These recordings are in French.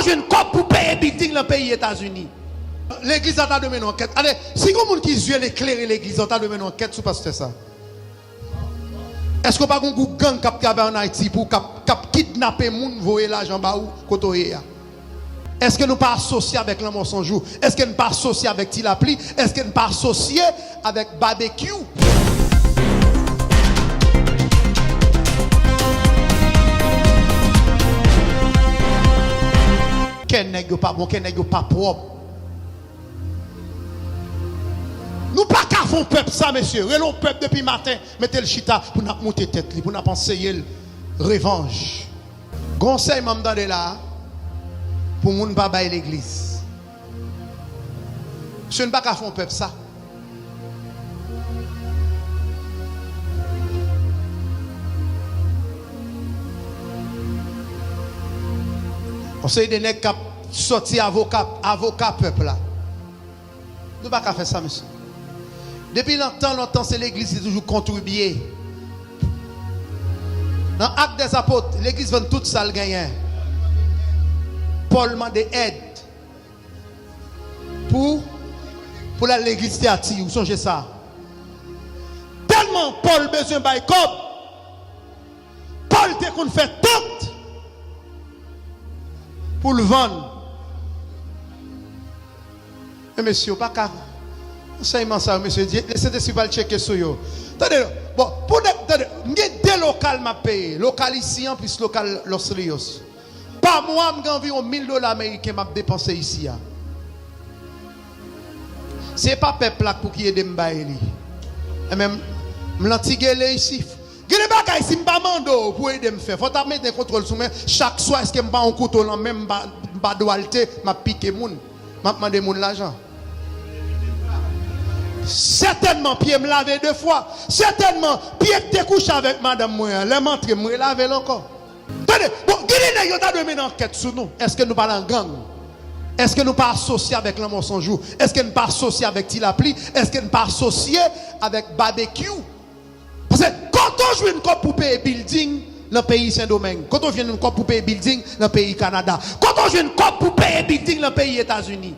j'ai une cop pour payer building dans le pays États-Unis. L'église a donné une enquête. Allez, si vous avez qui veut éclairer l'église, a donné une enquête sur pasteur ça. Est-ce que pas un gang qui a en Haïti pour kidnapper les gens, voyer l'argent bas ou côté? Est-ce que nous pas associés avec le mensonge? Est-ce que nous pas associés avec Tilapli? Est-ce que nous pas associés avec barbecue? Quel n'est pas bon, quel n'est pas propre. Nous pas qu'à faire peuple ça, monsieur. Relons peuple depuis matin, mettez le chita pour nous monter tête, pour nous penser revanche. Conseil m'a demandé là pour nous pas bailler l'église. Je ne pas qu'à faire peuple ça. Conseil des nègres qui sorti avocat peuple là. Nous pas qu'à faire ça, monsieur. Depuis longtemps, c'est l'église qui a toujours contribué. Dans l'acte des apôtres, l'église vend tout ça le gagnant. Paul demande aide pour l'église théâtre. Vous songez ça? Tellement Paul besoin de comme Paul te qu'on fait tout pour le vendre. Et monsieur, pas qu'à enseignement ça, monsieur Dieu, laissez-moi pas le checker sur vous. Attendez, bon, pour deux locales m'a payé, local ici en plus local Los Rios. Par mois, j'ai environ $1000 américains m'a dépensé ici. C'est pas peuple là pour qui aide m'bailler. Et même m'lantiguer ici. Gade bagay si m'pa mando pour aider me faire. Faut ta mettre un contrôle sur moi chaque soir est-ce que m'pa un couteau là même m'pa doalité m'a piqué moun. M'a demandé moun l'argent. Certainement, pied me laver 2 fois. Certainement, pied te couche avec madame moi. Les montre me laver encore. Attendez, bon, Guinée, il y a une enquête sur nous. Est-ce que nous parlons en gang? Est-ce que nous pas associés avec le mensonge? Est-ce que nous pas associés avec Tilapli? Est-ce que nous pas associés avec barbecue? Parce que quand on joue une coupe pour payer building dans le pays Saint-Domingue, quand on joue une coupe pour payer building dans le pays Canada, quand on joue une coupe pour payer building dans le pays États-Unis.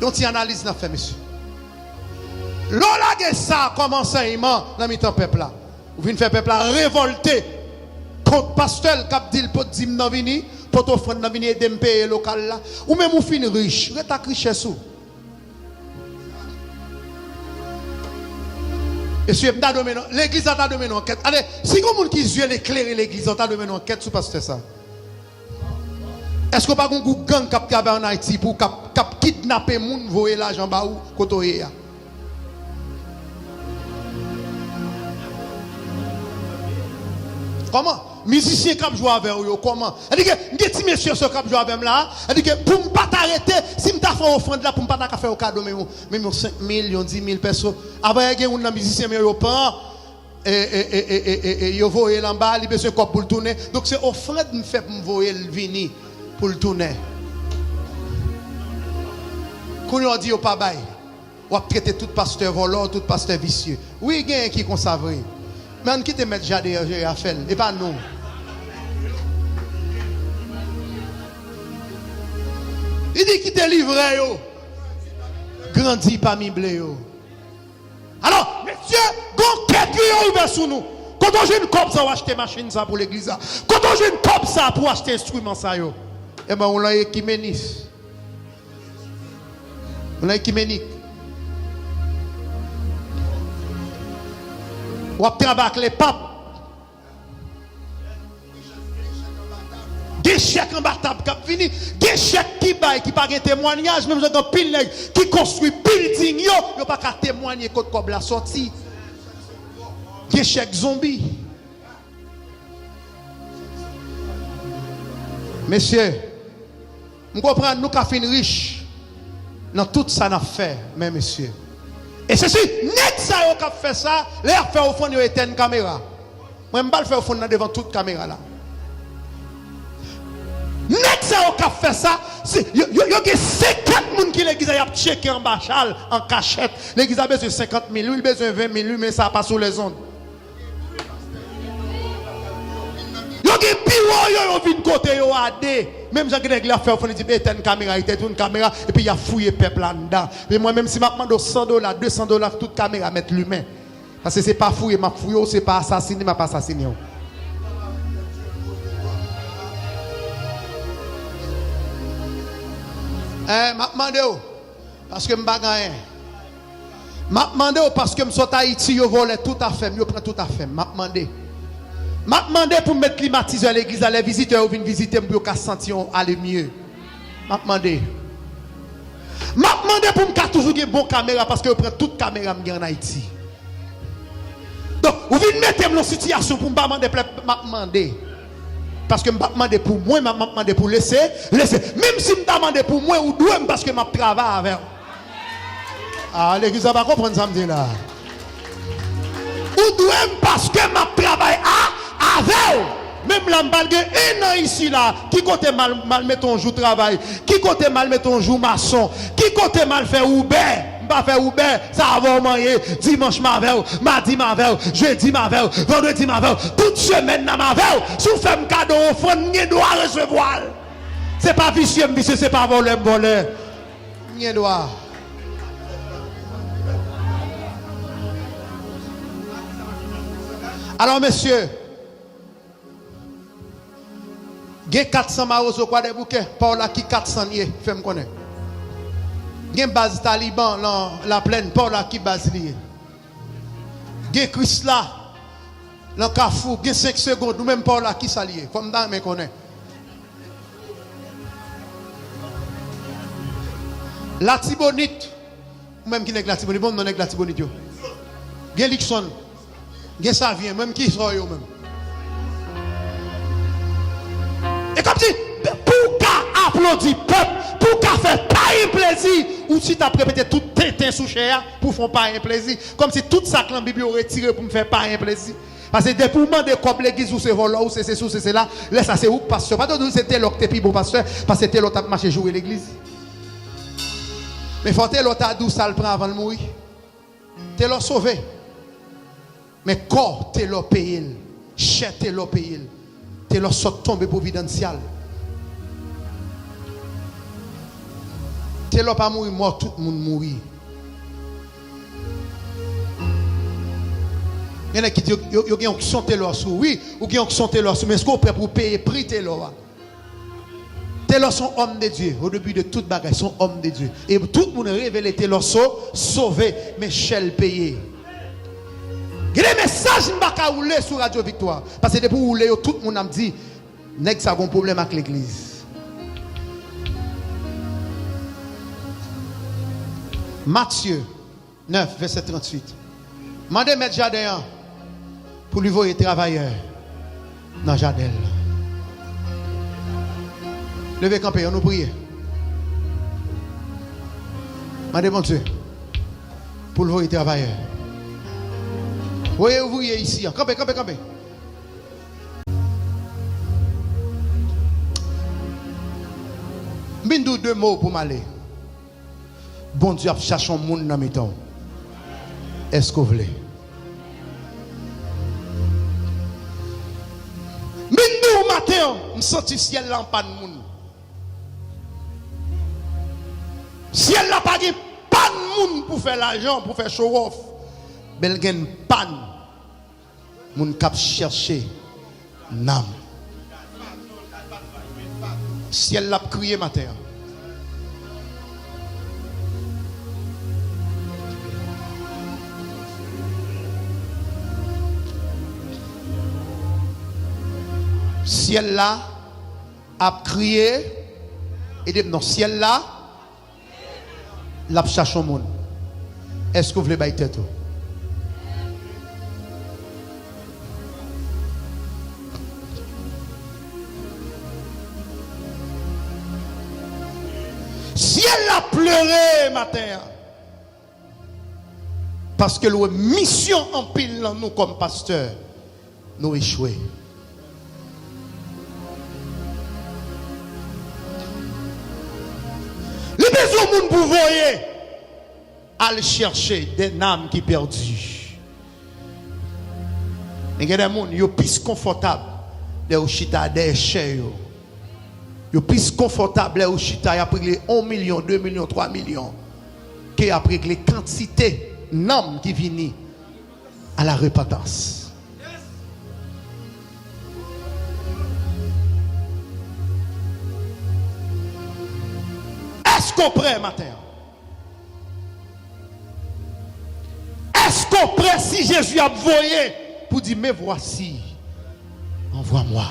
Donc, il analyse n'a fait, monsieur. Lola que ça comme enseignement dans le peuple là. Vous venez faire peuple là révolter contre pasteur qui a dit le pot dim dans vini, pour offrir dans vini et de payer local là. Ou même vous fin riche, vous êtes richesse ou. Monsieur, l'église a donné une enquête. Allez, si vous qui veut éclairer l'église, a donné une enquête sur pasteur ça. Est-ce que pas un gang qui a en Haïti pour kidnapper les gens, voyer l'argent bas ou côté? Comment? Musicien qui joue avec eux, comment? Elle dit que petit monsieur ce qui joue avec moi là, elle dit que pour ne pas t'arrêter, si je t'ai fait offrande là pour ne pas faire au cadeau, même 5 000, 10 000 personnes. Après, il y a un musicien mais il pas et il voyer là bas, il besoin de pour le tourner. Donc c'est offrande me fait pour me voyer le venir pour le tourner. Quand on dit au pas bail, on va traiter tout pasteur volant, tout pasteur vicieux. Oui, il y a qui consacré. Mais on quitte mettre Jadé à faire, et pas nous. Il dit qu'il te livre, grandit parmi blé. Alors, messieurs, quand quelqu'un est ouvert sur nous, quand on joue une cop ça, on va acheter machine ça pour l'église. Quand on joue une cop ça pour acheter instrument ça, eh bien, on l'a équiménique. On l'a équiménique. On va travailler avec les papes. Des chèques en battable qui fini. Des chèques qui baillent, qui pas de témoignage. Même si pile qui construit building, yo pas qu'à témoigner quand comme la sortie. Des chèques zombies. Messieurs, nous comprenons, nous avons fait riche dans tout ça n'a fait, mais messieurs. Et ceci, net ça qui a fait ça, les a fait au fond de une caméra. Moi, je ne vais pas le faire au fond devant toute caméra là. Net ça qui a fait ça, il y a 50 personnes qui l'église a checké en bachal, en cachette. L'église a besoin de 50 000, il a besoin de 20 000, mais ça passe sur les ondes. Il y a des bureaux, côté yo adé. Même Jean Guinée a fait, on dit, une caméra, une caméra, et puis il a fouillé le peuple là-dedans. Mais moi-même, si je demande $100, $200, toute caméra, mettre l'humain. Parce que ce n'est pas fouillé, ma fouillé, ce n'est pas assassiné, je ne pas assassiné. Je demande, parce que je ne pas rien. Je demande parce que je suis Haïti, je vole tout à fait, je prends tout à fait. Je demande pour mettre climatiseur à l'église, les visiteurs viennent visiter pour qu'ils sentir aller mieux. Je demande. Je demande pour me toujours une bonne caméra parce que je prends toute caméra en Haïti. Donc, vous venez mettre dans une situation pour me demander. Parce que je demande pour moi, je demande pour laisser. Même si je demande pour moi, ou dois parce que je travaille avec. Ah, l'église va pas comprendre ça, me dit là. Ou dois parce que je travaille avec. Même là, malgré un an ici là, qui côté mal met ton jour travail, qui côté mal met ton jour maçon, qui côté mal fait Uber, pas faire Uber, ça va manger dimanche mavel, mardi mavel, jeudi mavel, vendredi mavel, toute semaine mavel. Si vous faites un cadeau, vous doit recevoir. C'est pas vicieux, c'est pas voler. Vous doit. Alors messieurs, il y a 400 maros au quoi des bouquets, par là qui 400 niais, fais-moi connaître. Il y a une base taliban dans la plaine, par là qui base liée. Il y a Chris là, dans le Carrefour, il y a 5 secondes, ou même par là qui s'allie, comme dans me connaît. La Tibonite, ou même qui n'est que la Tibonite, bon, non n'est que la Tibonite. Il y a Lixon, il y a Savien, même qui sont eux même. Et comme si, pour qu'à applaudir peuple, pour qu'à faire pas un plaisir, ou si tu as répété tout tétin sous chair pour faire pas un plaisir, comme si tout ça que la Bible aurait retiré pour me faire pas un plaisir. Parce que depuis le moment de comme l'église ou c'est volant, ou c'est ceci, ou c'est cela, là ça c'est où pasteur. Pas de c'était l'autre qui est plus beau pasteur, parce que c'était l'autre qui a marché jouer l'église. Mais faut que l'autre a d'où ça le prend avant de mourir. Tu l'as sauvé. Mais corps, tu l'as payé. Chair, tu l'as payé. Tu l'as sorti tombé providentiel. Tu l'as pas mourir, mort, tout le monde mourir. Il y en a qui disent qu'il y a une option de l'or sous. Oui, ou qu'il y a une option de l'or sous. Mais est-ce qu'on peut pour payer prix de l'or? Taylor sont hommes de Dieu. Au début de toute bagaille, sont hommes de Dieu. Et tout le monde révèle Taylor sont sauvés, mais chèl payé. Il y a des messages qui ne sont pas rouler sur Radio Victoire. Parce que depuis rouler, tout le monde a dit, n'est-ce que ça a un problème avec l'église. Matthieu 9, verset 38. Mandez mettre jardin pour lui voir les travailleurs dans le jardin. Levez camper, on nous prie. Mandez mon Dieu pour le voir les travailleurs. Voyez ouvrier ici. Campez. Bindou deux mots pour m'aller. Bon Dieu, cherchons le monde dans mes temps. Est-ce que vous voulez? Bindou matin, je sens le ciel là pas de monde. Ciel là pas de monde pour faire l'argent, pour faire show off. Belgen pan. Moun kap chercher nam. Ciel l'a crié matin. Ciel là a crié et non ciel là l'a cherché au monde. Est-ce que vous voulez bailler tête? Ciel a pleuré matin. Parce que la mission en pile dans nous comme pasteurs, nous échoué. Les besoins monde pour voyer aller chercher des âmes qui perdues. Il y a des gens qui sont plus confortables de chita des chers Yo plus confortable au chita après les 1 million, 2 millions, 3 millions que après les quantités d'hommes qui viennent à la repentance. Est-ce qu'on prêt matin? Est-ce qu'on prêt si Jésus a envoyé pour dire mais voici, envoie-moi.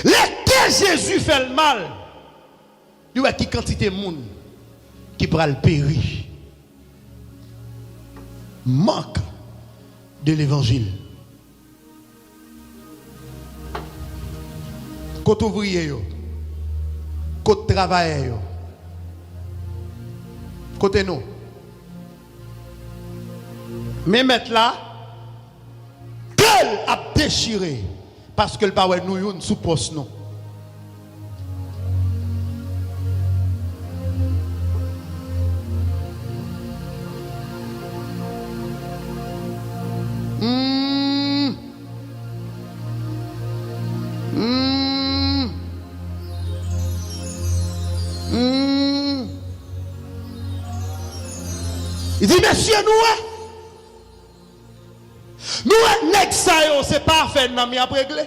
Lesquels Jésus fait le mal, il y a qui quantité de monde qui prend le périr. Manque de l'évangile. Côté ouvrier, côté travailleur, côté nous. Mais mettre là, quel a déchiré parce que le power nous sous poste non. Il dit, monsieur, nous, c'est pas fait, nous avons réglé.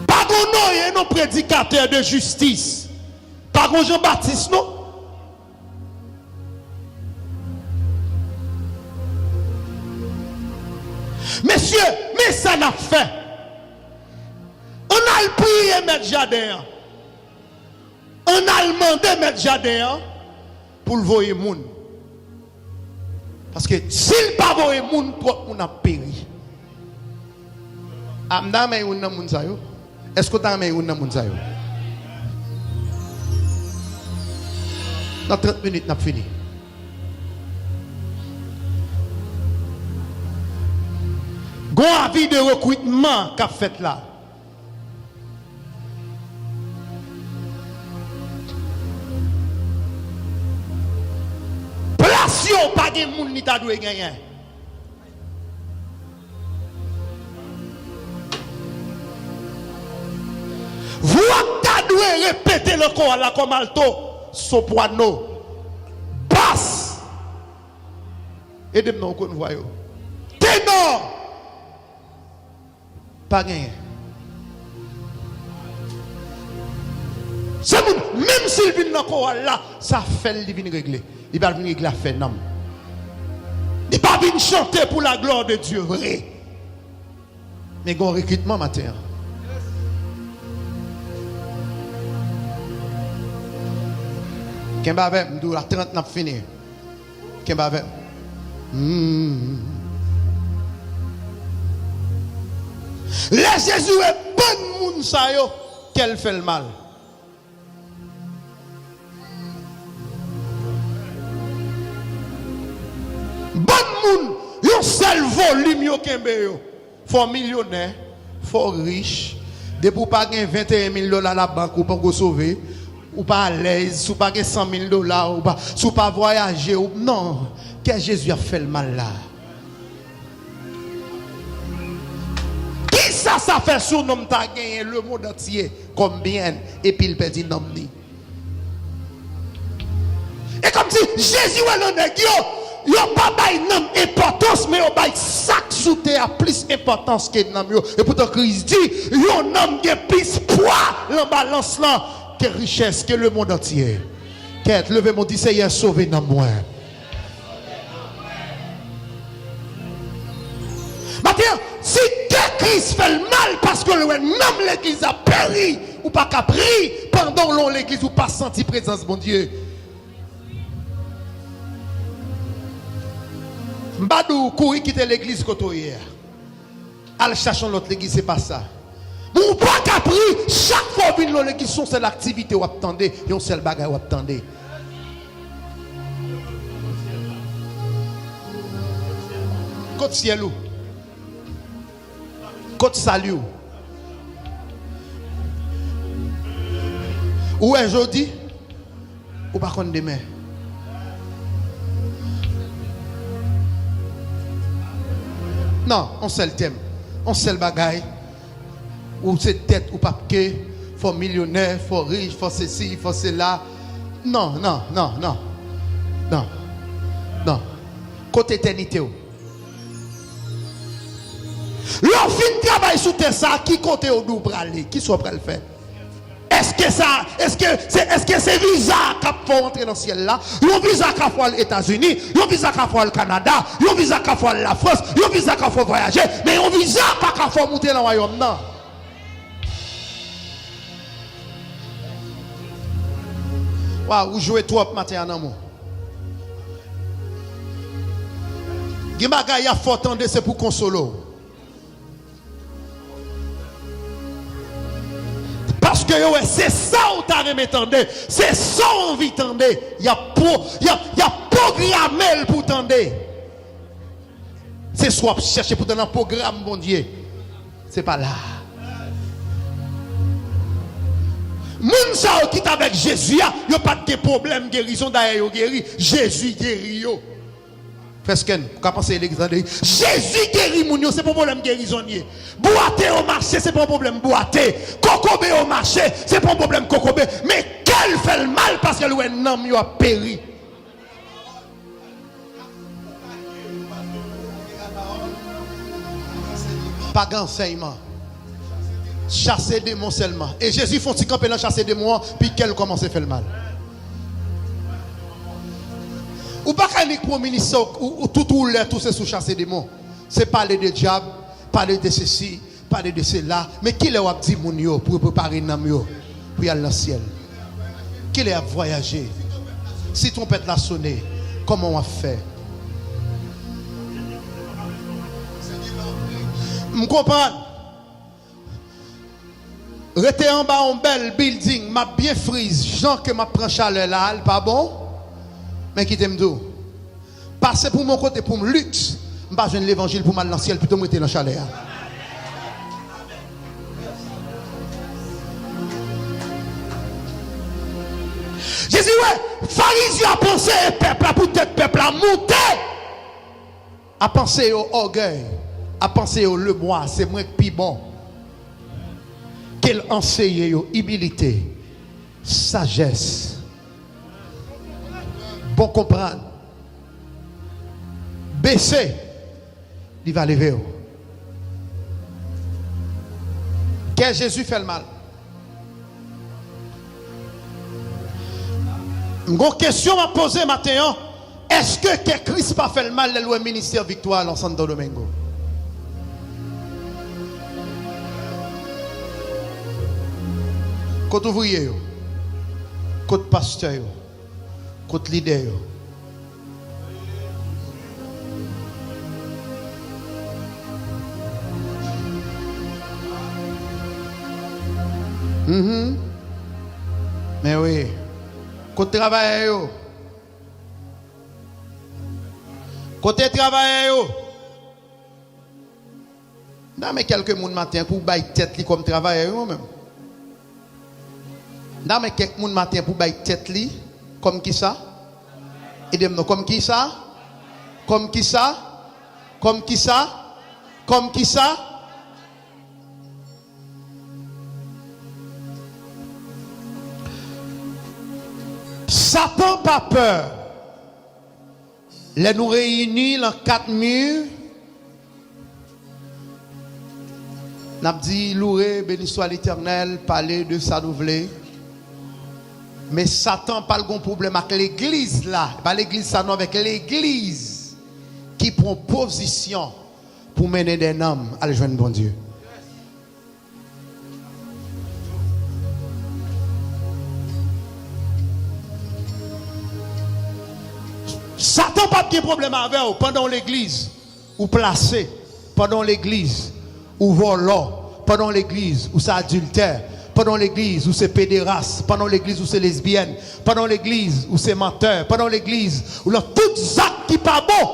Pas qu'on nos prédicateurs de justice. Pas qu'on Jean-Baptiste, non. Monsieur, mais ça n'a fait. On a le prié, mettre jardin. On a demandé mettre jardin pour le voyer moun. Parce que s'il pas voyer moun, on a péri. Est-ce que tu as mis un moun sayo? Dans 30 minutes, on a fini. Gon avis de recrutement qu'a fait là. Si on pas de monde ni ta doué gagner. Vous ta doué répéter le corps là comme alto, soprano, basse. Aidez-moi qu'on voit yo. Ténor. Pas gagner. C'est même s'il vient dans le corps là, ça fait le divin régler. Il va venir la faire non. Il va venir chanter pour la gloire de Dieu vrai. Mais il y a un recrutement matin. Qu'est-ce que avec la 30 n'a fini. Qu'est-ce que avec les Jésus est bon monde ça yo qu'elle fait le mal. Yon seul volume yo kembe yo. Faut millionnaire, faut riche. De pour pas gagner 21 000 $ la banque ou pas go sauver, ou pas à l'aise, ou pas gagner 100 000 $, ou pas sous pas voyager ou non. Que Jésus a fait le mal là. Qui ça fait sur nom ta gagné le monde entier combien et puis il perdit nom ni. Et comme si Jésus est l'honneur yo pas bail nom importance mais yo bail sac sous terre plus importance que nom yo et pourtant Christ dit yo nom qui plus poids dans balance là que richesse que le monde entier. Qu'est levé mon dit Seigneur sauver nom moi. Maintenant si Christ fait le mal parce que le nom l'église a péri ou pas qu'a pris pendant long l'église ou pas senti présence mon Dieu. Mbadou courir quitter l'église koto hier. Al chercher l'autre l'église c'est pas ça. Ou pas qu'a pris chaque fois vinn dans l'église son seule activité ou attendez, yon seul bagage ou attendez. Côte ciel côte salut. Où est aujourd'hui? ou pas contre demain. Non, on sait le thème. On sait le bagaille. Ou c'est tête ou pas que. Faut millionnaire, faut riche, faut ceci, faut cela. Non, non, non, non. Non. Non. Côté éternité. L'on fin travail sous terre ça, qui côté au nous aller? Qui soit prêt à le faire? Est-ce que c'est visa qui faut entrer dans le ciel là? Un visa qui faut les États-Unis, un visa qui faut le Canada, un visa qui faut la France, un visa qui faut voyager, mais un visa qui faut monter dans le royaume non. Waouh, vous jouez trop matin en amour. Gimagaya faut attendre c'est pour consoler. Parce que c'est ça où tu as m'entendre. C'est ça où on vit tendre. Il y a programmé pour tendre. C'est soit chercher pour donner un programme, mon Dieu. C'est pas là. Moun sa qui est avec Jésus, il n'y a pas de problème guérison d'ailleurs guéri. Jésus guérit yo. Fesken, vous pensez l'église Jésus guérit moun yo, c'est pas problème guérisonnier. Boiter au marché, c'est pas problème boiter. Kokobé au marché, c'est pas problème kokobé. Mais quel fait le mal parce que le nom yo a péri. Pas d'enseignement. Chasser des démons seulement. Et Jésus font petit camper dans chasser des démons, puis qu'elle commence à faire le mal. Ou pas qu'un pour ministre ou tout c'est sous chasser des démons. C'est parler de diable, parler de ceci, parler de cela. Mais qui leur a dit mon yo pour préparer nam yo pour aller dans le ciel? Qui leur a voyagé? Si trompette l'a sonné, comment on va faire? Je comprends. Rester en bas en bel building, m'a bien frise, genre que m'a prend chaleur là, pas bon. Mais qui t'aime d'où? Passer pour mon côté pour mon luxe, m'pas joindre l'évangile pour mal dans le ciel plutôt me rester dans chaleur. Jésus ouais, pharisien a pensé peuple a peut-être peuple a monté. A pensé au orgueil, a pensé au le moi, c'est moi qui bon. Qu'elle enseigne humilité, sagesse, bon comprendre, baisser, il va lever. Quel Jésus fait le mal? Une question à poser maintenant. Est-ce que Christ pas fait le mal le ministère Victoire en Santo Domingo? Côté ouvrier, côté pasteur, côté leader. Mais oui, côté travail, côté travail. Non, mais quelques monde matin pour bailler tête comme travail même. Non, mais quelques monde matin pour bailler tête li comme qui ça? Aidez-moi comme qui ça? Comme qui ça? Comme qui ça? Comme qui ça? Satan pas peur. Les nous réunit dans 4 murs. N'a dit louer, béni soit l'Éternel, parler de ça nous voulons. Mais Satan pas le problème avec l'église là, pas l'église ça non avec l'église qui prend position pour mener des hommes à le joindre bon Dieu. Satan pas de problème avec vous pendant l'église ou placé, pendant l'église ou volant, pendant l'église ou c'est adultère, pendant l'église où c'est pédéraste, pendant l'église où c'est lesbienne, pendant l'église où c'est menteur, pendant l'église où là tout actes qui pas bon,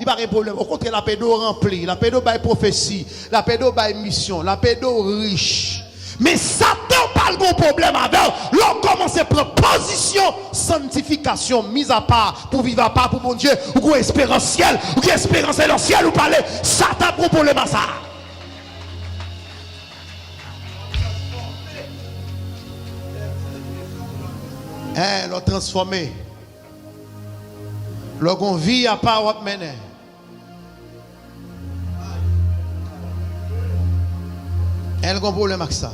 il pas de problème. Au contraire la pédo remplie, la pédo bail prophétie, la pédo bail mission, la pédo riche. Mais Satan pas pas de problème avec, l'on commence à prendre position, sanctification, mise à part, pour vivre à part pour mon Dieu, ou espérance ciel, ou espérance dans le ciel, ou parler, ça t'a pour problème à ça. L'on transformé. L'on vit à part, on mène. Elle a un problème avec ça.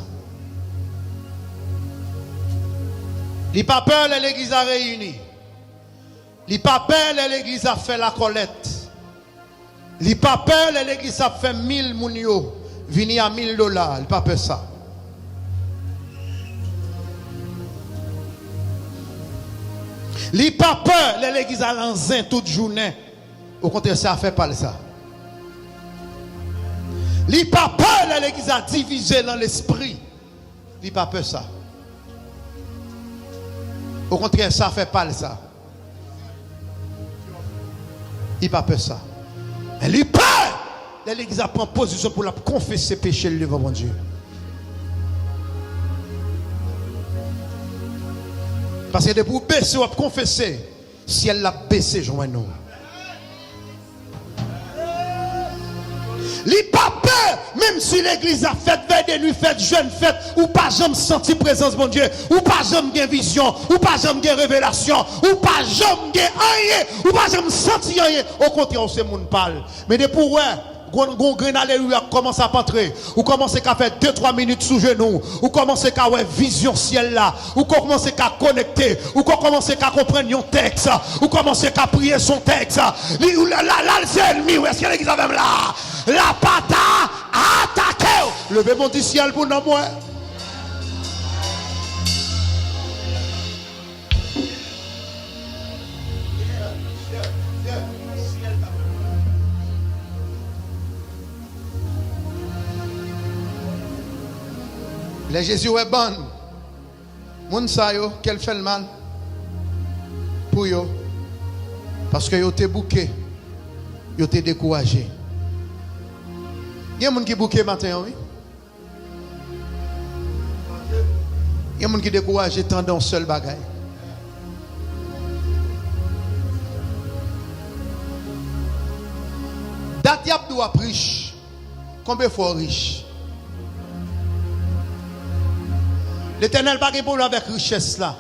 Il n'y a pas peur, l'église a réuni. Il n'y a pas peur, l'église a fait la collecte. Il n'y a pas peur, l'église a fait 1000 mounio. Vini à $1000. Il n'y a pas peur ça. Il n'y a pas peur, l'église a lancé toute journée. Au contraire, ça fait pas ça. Il n'y a pas peur, l'église a divisé dans l'esprit. Il n'y a pas peur ça. Au contraire, ça fait pas ça. Il n'y a pas peur ça. Mais il n'y a peur, l'église a pris position pour la confesser péché devant mon Dieu. Parce que pour baisser ou confesser, si elle l'a baissé, je nous. Il n'y a pas peur, même si l'église a fait veille de nuit, fait jeune fête, ou pas jamais senti présence mon Dieu, ou pas jamais vision, ou pas jamais révélation, ou pas jamais rien, ou pas jamais senti rien. Au contraire, c'est mon parle. Mais de pour gon grenade commence à rentrer, ou commence à faire 2-3 minutes sous genou, ou commence à avoir vision ciel là, ou commence à connecter, ou commence à comprendre un texte, ou commence à prier son texte. Là c'est ennemi, où est-ce que l'église avait là? La pata attaqué. Levez mon ciel pour nous moi. Le Jésus est bon. Moun sa yo, qu'elle fait le mal pour yo. Parce que yo te bouqué. Yo te découragé. Il y a des gens qui bouquent matin, oui. Il y a des gens qui découragent tant dans seul bagaille. Date yap doit riche. Combien de fois riche? L'Éternel n'a pas de problème avec richesse là.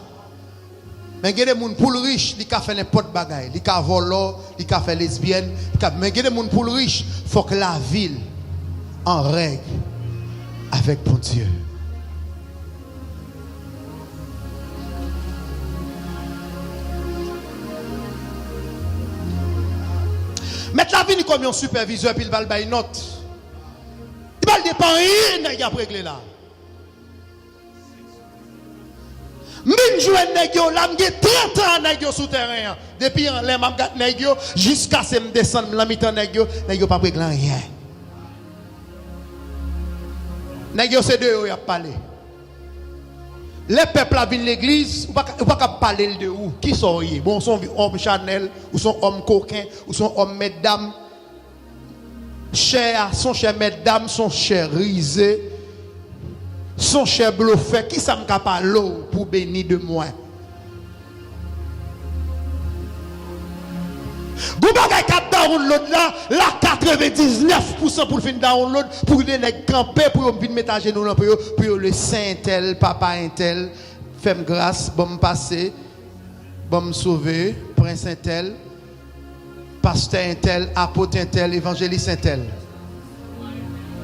Mais il y a des gens pour le riche, ils ont fait n'importe quoi. Ils ont volé, ils ont fait lesbienne. Mais il y a des gens pour le riche, il faut que la ville en règle avec mon Dieu. Mettre la vie comme un superviseur, puis il va le bailler une note. Il va le dépendre, il va régler là. Min jouer nègyo là m'gé 30 ans nègyo sous terrain depuis les m'a gâte nègyo jusqu'à ce me descendre la mi-temps nègyo pas régler rien. Nègyo c'est deux y a parlé. Les peuples à venir l'église ou pas parler de où qui sont y bon sont hommes Chanel ou sont hommes coquins ou sont hommes mesdames chers sont chers mesdames sont chers risés. Son cher bluffé, qui ça me capable l'eau pour bénir de moi? Vous avez qu'à download là, la 99% pour le fin download, pour les camper, pour venir mettre à genoux pour le saint tel, papa intel, femme grâce, bon passer, bon sauver, prince intel, pasteur intel, apôtre intel, évangéliste intel.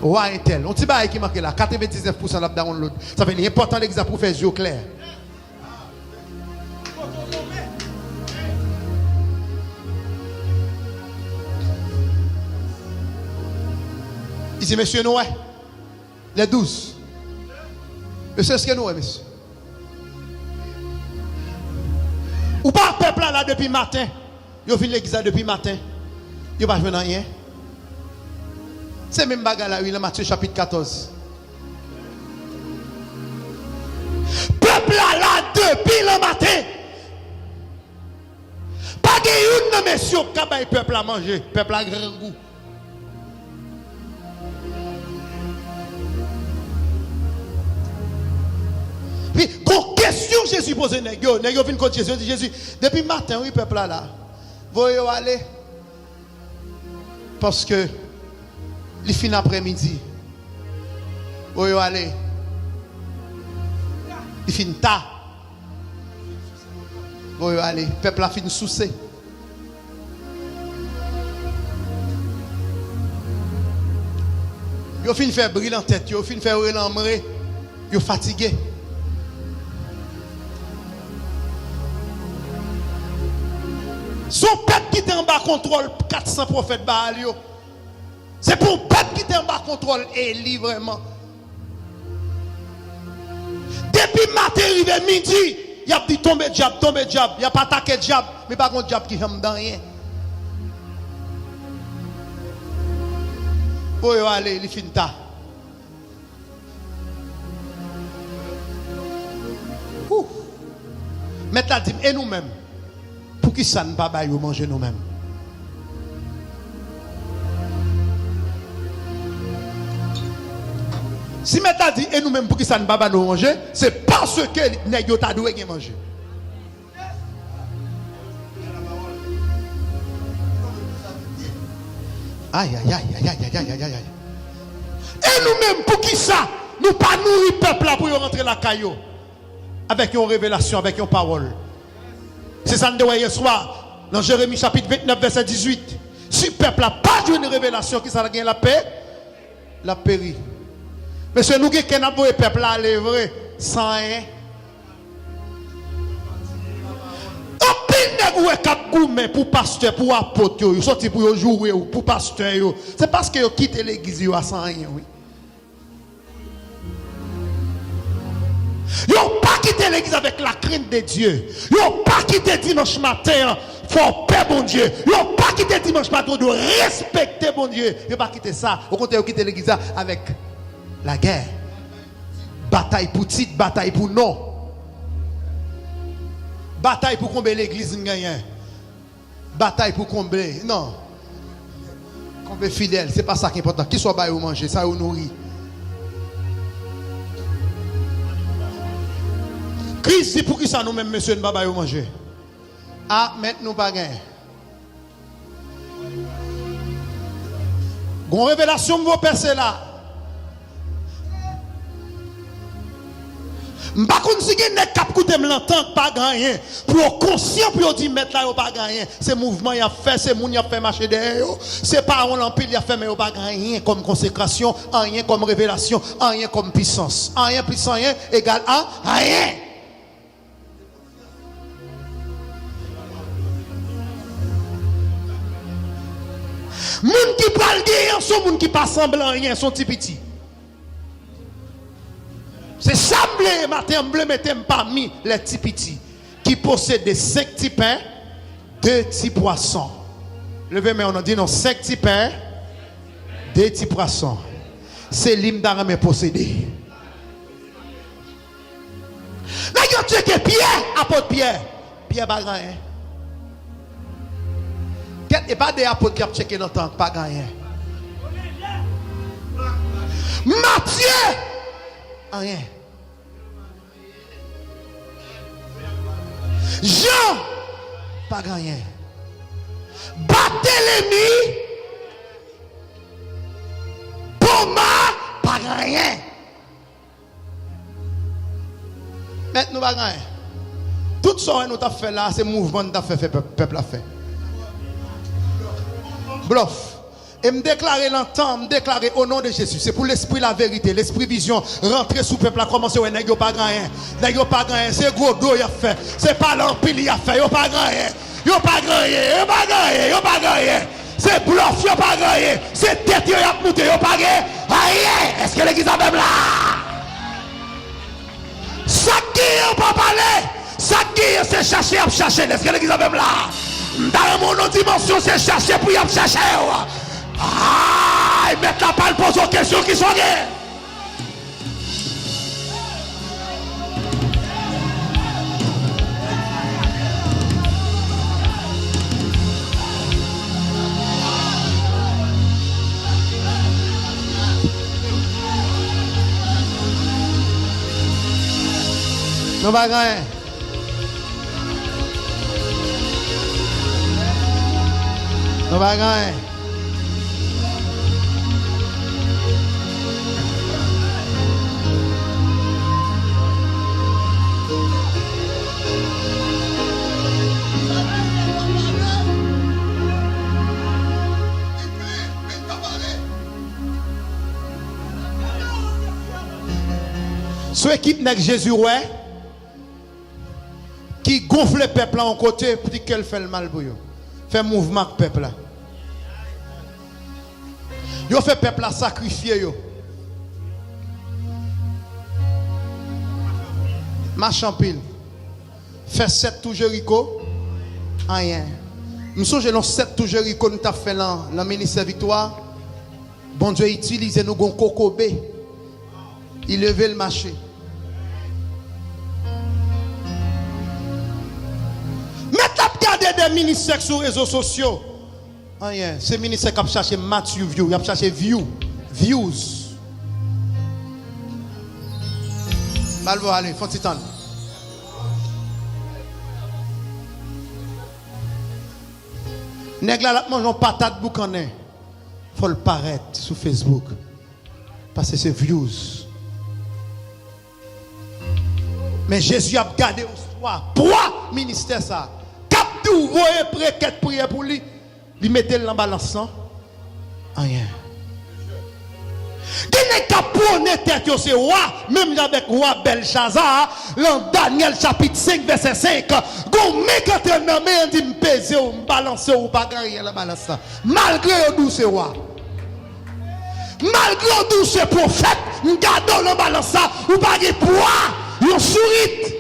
Roi intel. On dit qui marque là, 99% de download. Ça fait important l'église pour faire yeux clairs. Ici, monsieur Noé, les 12. Monsieur, ce que nous, monsieur. Ou pas peuple là depuis matin. Yo vient l'église depuis matin. Yo pas joué rien. C'est même bagarre là, dans Matthieu chapitre 14. Peuple là depuis le matin. Pas de une monsieur qui a peuple à manger, peuple à grand goût. question que Jésus posait, Négo vient contre Jésus, dit Jésus, depuis matin, oui, peuple là, voyez aller. Parce que, les fin après-midi, voyez aller. Il fin ta. Voyez aller, peuple a fin soucé. Yo fin faire briller en tête, yo fin faire relamrer, yo fatigué. Son peuple qui était en bas contrôle 400 prophètes Baal yo. C'est pour le peuple qui était en bas contrôle Élie vraiment. Depuis matin arrivé midi, il a dit tomber diable, il a pas attaqué diable, mais pas contre diable qui aime dans rien. Pour aller, il finit ta. Maintenant, dit, et nous-mêmes, pour qui ça ne pas manger nous-mêmes? Si maintenant dit, et nous-mêmes, pour qui ça ne pas nous manger, c'est parce que nous avons dû manger. Aïe, aïe, aïe, aïe, aïe, aïe, aïe, aïe. Et nous-mêmes, pour qui ça, nous pas nourrir le peuple là pour rentrer la caillou avec une révélation, avec une parole. C'est ça que nous devons hier soir, dans Jérémie chapitre 29, verset 18. Si le peuple n'a pas eu une révélation, qui ça a gagné la paix, la péri. Mais c'est nous qui avons le peuple là, c'est vrai, sans rien. Ou est cap gourmet pour pasteur, pour apôtre, ils sorti pour jouer ou pour pasteur, c'est parce que ils quittent l'église à sans rien, oui. Ils n'ont pas quitté l'église avec la crainte de Dieu. Ils n'ont pas quitté dimanche matin pour paix bon Dieu. Ils n'ont pas quitté dimanche matin de respecter bon Dieu. Ils n'ont pas quitté ça. Au contraire, ils ont quitté l'église avec la guerre. Bataille pour titre, bataille pour non. Bataille pour combler l'église gagne. Bataille pour combler. Non. Combler fidèle, c'est pas ça qui est important. Qui soit bail ou manger, ça ou nourrir. Christ dit pour qui ça nous-mêmes, monsieur, ne pas bail ou manger. Ah, maintenant pas gagner. Gon révélation vos percer là. M'pas kon si gen nek k'ap koute m'l'entend pas gagner pour conscient pour dire mettre là yo pas gagner c'est mouvement y a fait c'est moun y a fait marcher derrière c'est pas on l'empile y a fait mais yo pas gagner comme consécration rien comme révélation rien comme puissance rien plus rien égal à rien. Moun qui parle rien sont moun qui pas semblant rien sont petit petit. C'est ça que mettre parmi les petits petits qui possèdent 5 petits pains, 2 petits poissons. Levez mais on a dit non 5 petits pains, 2 petits poissons. C'est l'hymne d'Aramé possédé. Là, il y a que Pierre, apôtre Pierre. Pierre pas rien. Il n'y a pas d'apôtre qui a checké dans le temps, pas rien. Matthieu, rien. Jean, pas rien. Barthélemy, Thomas, pas rien. Maintenant, pas rien. Tout ce que nous avons fait là, c'est le mouvement que nous avons fait, peuple a fait. Bluff. Et me déclarer l'entendre, me déclarer au nom de Jésus. C'est pour l'esprit la vérité, l'esprit vision. Rentrer sous peuple a commencé, ouais, n'est-ce pas rien. N'est-ce pas rien. C'est gros dos, il a fait. C'est pas l'empile, il a fait. Yo pas rien. Yo pas rien. Yo pas rien. Yo pas rien. C'est bluff, yo pas rien. C'est tête, yo a monté, yo pas rien. Rien. Est-ce que l'église a même là? Ça qui on pas parler. Ça qui c'est chercher à chercher. Est-ce que l'église a même là? Dans mon dimension, c'est chercher pour y chercher. Ah, ils mettent la balle, posent aux questions qui sont gagnées. Nous pas gagner. Nous pas gagner. Ce équipe n'est que Jésus, ouais, qui gonfle le peuple en côté pour dire qu'elle fait le mal pour eux. Fait mouvement avec le peuple là. Yo fait peuple là sacrifier yo. Marche en pile. Fait 7 tout Jéricho. Rien. Nous sommes dans 7 tout Jéricho nous t'a fait dans le ministère Victoire. Bon Dieu utilise nous gon kokobé. Il levait le marché. Des ministères sur les réseaux sociaux. Rien. Ces ministères qui cherchent Matthew view, ils cherchent views. Malvo, allez, faut t'y Nèg la mange une patate boucané. Faut le paraître sur Facebook. Parce que c'est views. Mais Jésus a gardé au soir. Pourquoi ministère ça? Vous voyez prêt prière pour lui, lui mettez le en balance. Rien. Qui pas pour tête c'est roi, même avec roi Belshazzar, dans Daniel chapitre 5 verset 5. Gon mec entre dans main dit me peser ou me balancer ou pas gagner la balance. Malgré d'où c'est roi. Malgré d'où c'est prophète, nous gardons la balance ou pas de poids, on sourit.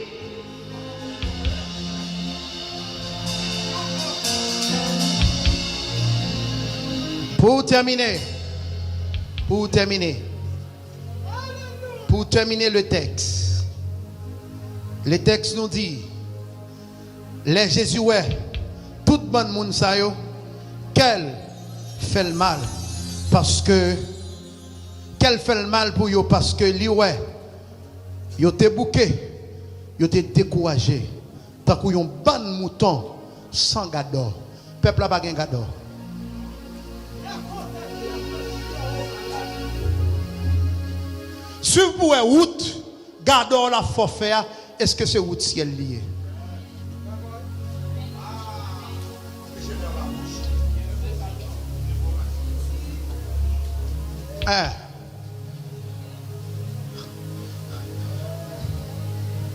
Pour terminer le texte nous dit, les Jésus tout bon monde ça yo, qu'elle fait le mal parce que qu'elle fait le mal pour yo parce que li yo te bouqué, yo te découragé, tant que yon ban mouton sans gador, peuple a pas gen gador. Si vous pouvez route, gardons la forfait, est-ce que c'est route ciel lié?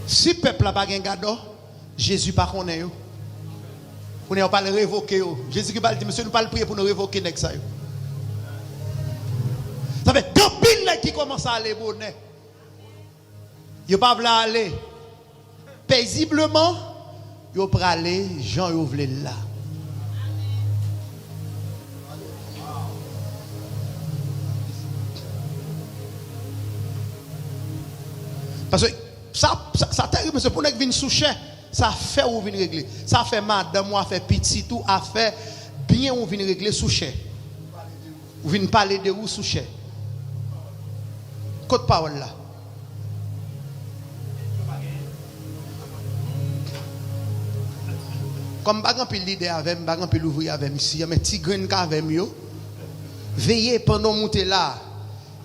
Si le peuple n'a pas gagné gado, Jésus pas connaît yo. Vous n'avez pas le révoquer. Jésus qui va dire, monsieur, nous pas le prier pour nous révoquer next ça. Ça fait deux piles qui commencent à aller bonnet. Ils ne peuvent pas aller paisiblement. Ils peuvent aller, Jean ouvre là. Parce que ça terrible, parce que pour nous qui viennent soucher, ça fait ou venir régler. Ça fait madame, ou fait petit, tout a fait bien ou venir régler soucher. Ou venir parler de où soucher. Côte parole là. Comme bagan pile leader avec bagan pile ouvrier avec ici, mais petit grain avec yo. Veillez pendant monter là.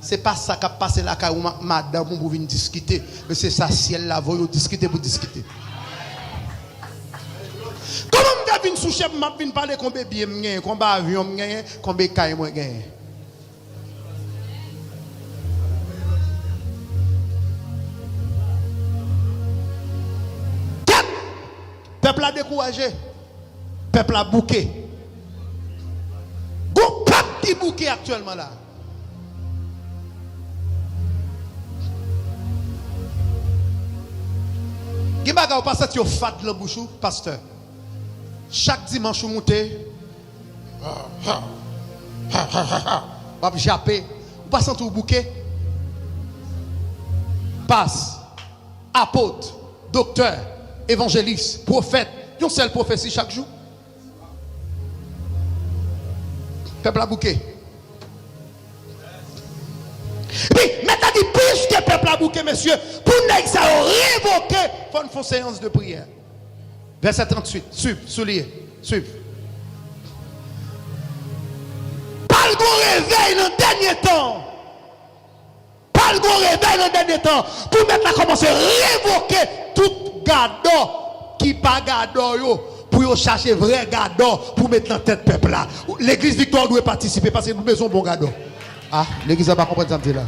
C'est pas ça qui a passé là car madame pour venir discuter, mais c'est ça ciel là vous discuter pour discuter. Comment me venir sous chef m'a venir parler combien bien m'gagne, combien avion m'gagne, combien caille moi gagne. Peuple a découragé. Peuple a bouqué. Bon peuple qui bouqué actuellement là. Qui baga ou pas ça tu fat le bouchou pasteur. Chaque dimanche ou monter. Pas japper. Ou pas sentir bouquet. Passe. Apôtre, docteur, évangéliste, prophète, une seule prophétie chaque jour. Peuple a bouquet. Puis, mais t'as dit, puisque le peuple a pas bouquet, monsieur. Pour nous, ça a révoqué. Il faut une fausse séance de prière. Verset 38. Suivez, souliez. Suivez. Pas le réveil dans le dernier temps. Pas le réveil dans le dernier temps. Pour mettre la commencer à révoquer tout gado qui pas gado. Pour chercher vrai gado pour mettre dans la tête peuple là. L'église Victoire doit participer parce que nous besoin bon gado. Ah, l'église va pas comprendre ça là.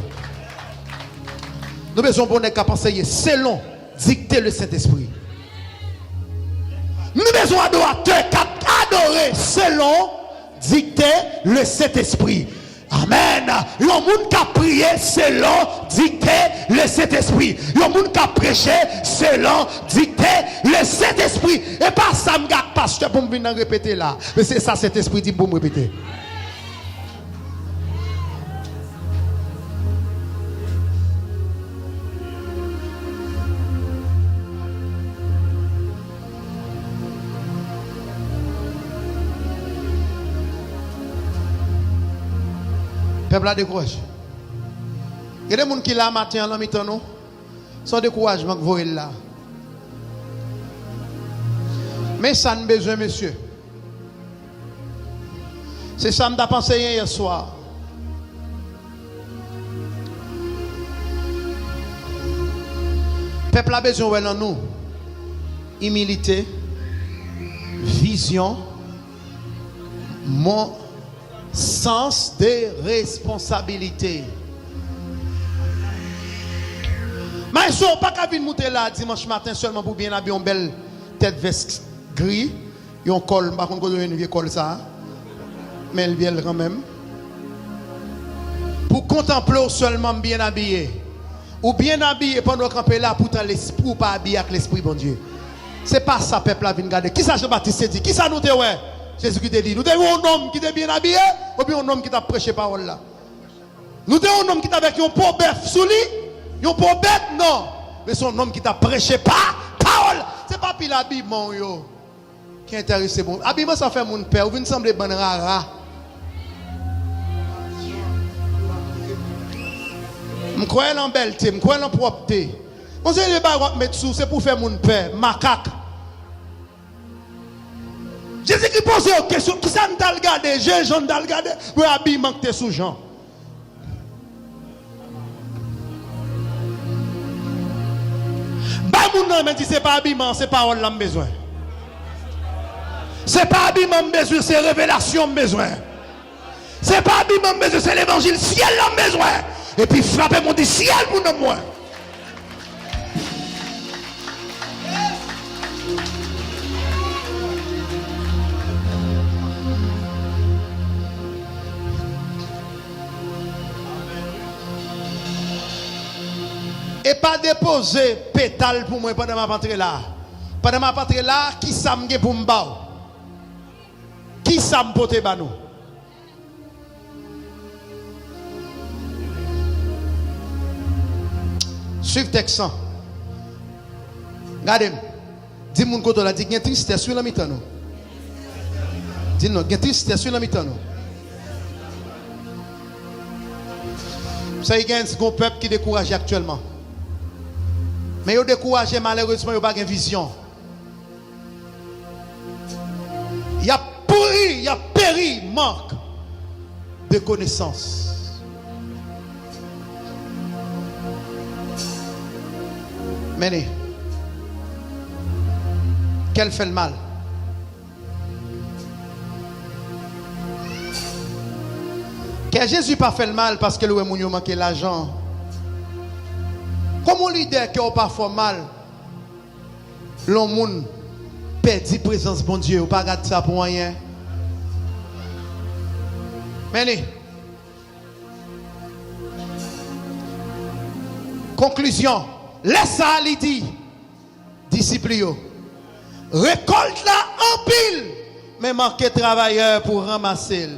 Nous besoin bon nèg capable penser selon dicter le Saint-Esprit. Nous besoin adorateurs qui adorer selon dicter le Saint-Esprit. Amen. L'homme qui a prié selon dicter le Saint-Esprit. L'homme qui a prêché selon dicter le Saint-Esprit. Et pas ça me garde pasteur pour me venir répéter là. Mais c'est ça Saint-Esprit dit pour me répéter. Peuple a découragé. Il y a des gens qui là matin en mi-temps nous. Sans découragement que vous voyez là. Mais ça n'a besoin, monsieur. C'est ça que je pensé hier soir. Peuple a besoin de nous. Humilité, vision, mon sens de responsabilité. Mais ils ne sont pas qu'à venir monter là dimanche matin seulement pour bien habiller une belle tête veste gris. Ils ont col, par contre, ils ont une col ça. Mais elle vient quand même. Pour contempler seulement bien habillé. Ou bien habillé pendant qu'on est là pour l'esprit ou pas habillé avec l'esprit, bon Dieu. C'est pas ça, peuple, à venir garder. Qui ça, Jean-Baptiste dit? Qui ça nous te ouais? Jésus qui te dit, nous avons un homme qui est bien habillé, ou bien un homme qui t'a prêché parole là. Nous avons un homme qui t'a avec un pot bœuf sous lui, un pot bête, non. Mais c'est un homme qui t'a prêché parole. C'est pas pile l'habillement qui intéresse bon. Habillement ça fait mon père, ou vous semblez bon rara. Je crois en belleté, je crois en propreté. Mon Dieu, les baguettes mettre sous, c'est pour faire mon père, macaque. Jésus qui pose une question, qui ça nous a regardé, Jean t'a regardé, pour habillement que tu es sous Jean. Bah mon nom, mais dit c'est pas habillement, c'est parole là besoin. C'est pas habillement besoin, c'est révélation besoin. C'est pas habillement besoin, c'est l'évangile ciel là besoin. Et puis frapper mon dit ciel pour nous moi. Et pas déposer pétale pour moi pendant ma rentrée là. Pendant ma rentrée là, qui ça me pour me battre? Qui ça me pote ba nous? Suivez texte. Regardez. Dis-moi qu'on a dit qu'il y a tristesse sur la mi-temps. Dis-nous, il y a tristesse sur la mi-temps. Ça y a un peuple qui est découragé actuellement. Mais ils sont découragés, malheureusement, ils n'ont pas de vision. Il y a pourri, il y a péri, manque de connaissances. Mais quel fait le mal? Que Jésus pas fait le mal parce que le moun manque l'argent. Comment leader qui a parfois mal, l'homme perd présence bon Dieu, ou pas garder ça pour rien. Mais conclusion, laisse ça lui dit, disciple yo, récolte là en pile, mais manque travailleurs pour ramasser.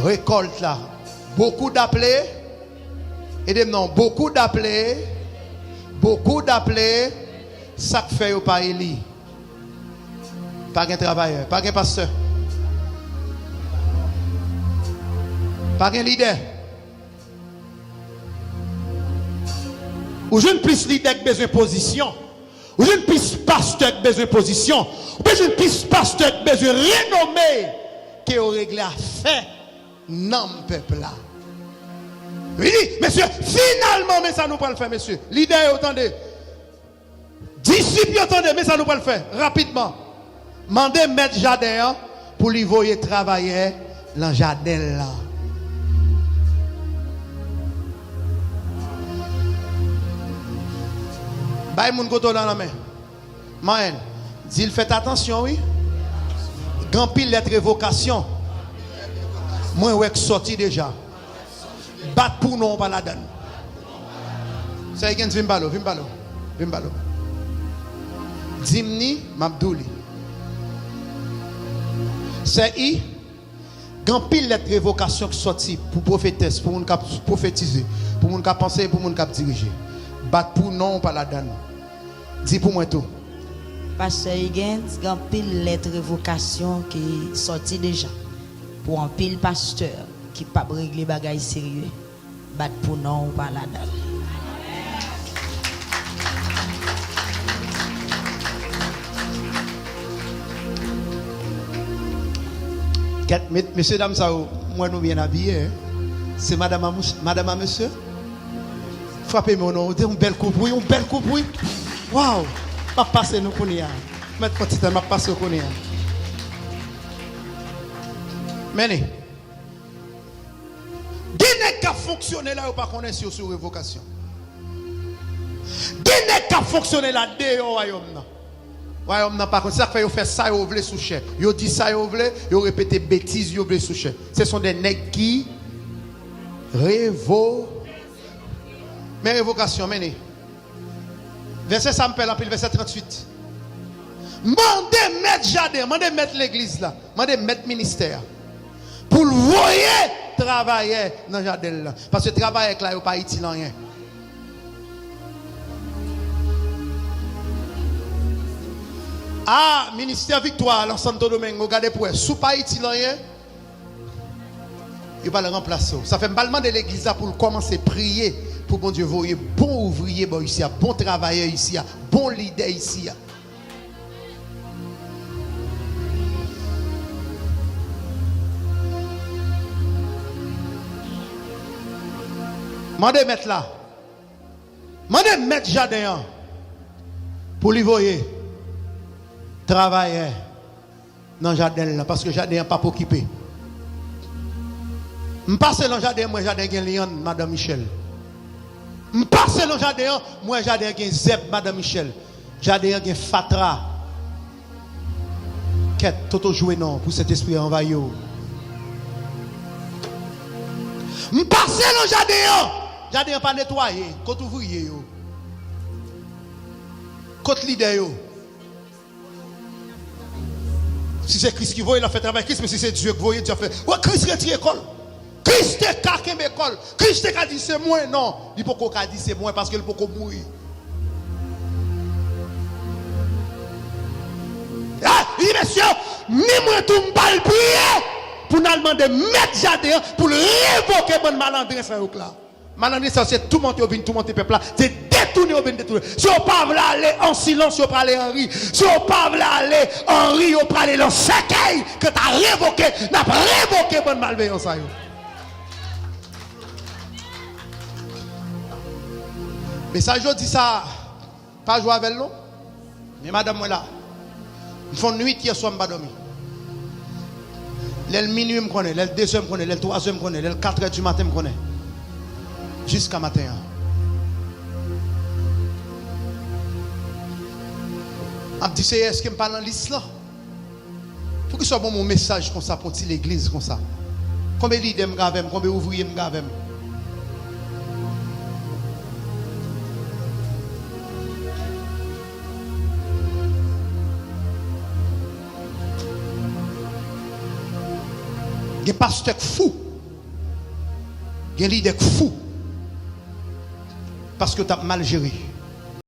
Récolte là. Beaucoup d'appelés. Et des noms, beaucoup d'appelés. Ça fait au pas Élie. Pas un travailleur, pas un pasteur. Pas un leader. Ou je ne plus leader qui besoin de position. Ou je ne plus pasteur qui besoin de position. Ou je ne plus pasteur qui besoin de renommée qui a réglé à faire dans le peuple là. Oui, monsieur, finalement, mais ça nous peut le faire, monsieur. Leader, attendez. Disciples, attendez, mais ça nous peut le faire. Rapidement. Mandez mettre jardin pour lui voyer travailler dans le jardin là. Baye moun koto dans la main. Maën, dit faites attention, oui. Grand pile lettre révocation. Moi ouais sorti déjà. Bat pour non pas la donne. C'est quelqu'un vimbalo. Dimni Mabdouli. C'est grand pile lettre révocation qui sorti pour prophétesse, pour moun cap prophétiser, pour moun cap penser, pour moun cap diriger. Bat pour non pas la donne. Dis pour moi tout. Pasteur Higgins, grand pile lettre révocation qui sorti déjà pour un pile pasteur qui pas régler bagaille sérieux. Bat pour non pas la donne. Messieurs, dames, ça, moi, nous bien habillés. C'est madame à monsieur. Frappez mon nom, un bel coup pour un bel coup pour. Waouh! Pas passer nous connaît. Mettre petit temps, pas passer connaît. Menez. Guinée qui a fonctionné là, ou pas connaître sur révocation. Guinée qui a fonctionné là, dehors, royaume. Royaume n'a pas contre ça fait faire ça yo vle sous chèque. Yo dit ça yo vle, yo répété bêtises yo vle sous chèque. Ce sont des nègres qui mais révocation menez. Verset ça me pèle en pile verset 38. Mandez mettre jardin, mandez mettre l'église là, mandez mettre ministère. Pour le voyer travailler dans le jardin là parce que travailler là yo pas utile en rien. Ah, ministère Victoire, dans Santo Domingo, regardez pour eux. Sous pas utile rien, il va le remplacer. Ça fait un de l'église pour commencer à prier pour bon Dieu voyer bon ouvrier ici, bon travailleur ici, bon leader ici. Mandez mettre là. Mandez mettre jardin pour lui voyer. Travailler dans le jardin là parce que le jardin n'est pas occupé. Je passe dans le jardin, moi jardin gagne Lyon, Madame Michel. Je passe dans le jardin, moi jardin gagne Zeb, Madame Michel. Jardin gagne Fatra. Qu'est Toto jouer non pour cet esprit envahi. Je passe dans le jardin pas nettoyé, côté ouvrier yo. Côté leader yo. Si c'est Christ qui voit, il a fait travail Christ, mais si c'est Dieu qui voit, Dieu a fait. Ouais, Christ retire l'école. Christ est caqué l'école. Christ a dit c'est moi, non. Il ne peut pas dire c'est moi parce qu'il peut pas mourir. Ah, il dit, monsieur, ni moi tout me parle prier pour nous demander mettre jardin pour révoquer mon malandresse là. Malandresse, c'est tout monter au vin, tout monter peuple là. C'est détourner au vin, détourner. Si on parle aller en silence, si on parle en rire. Si on parle aller en rire, on parle dans cercueil que tu as révoqué, n'a pas révoqué bonne malveillance. Mais ça, je dis ça, pas jouer avec l'eau. Mais madame, moi là, ils font nuit hier soir, je ne pas dormir. Le minuit, je connais, le 2h, je connais, le 3h, je connais, le 4h du matin, je connais. Jusqu'à matin. Je me dis, est-ce que je parle dans l'islam? Pour que ce soit bon mon message comme ça, pour l'église comme ça. Combien de leaders me gavent, combien d'ouvriers me gavent? Il y a des pasteurs fous. Il y a des leaders fous. Parce que tu as mal géré.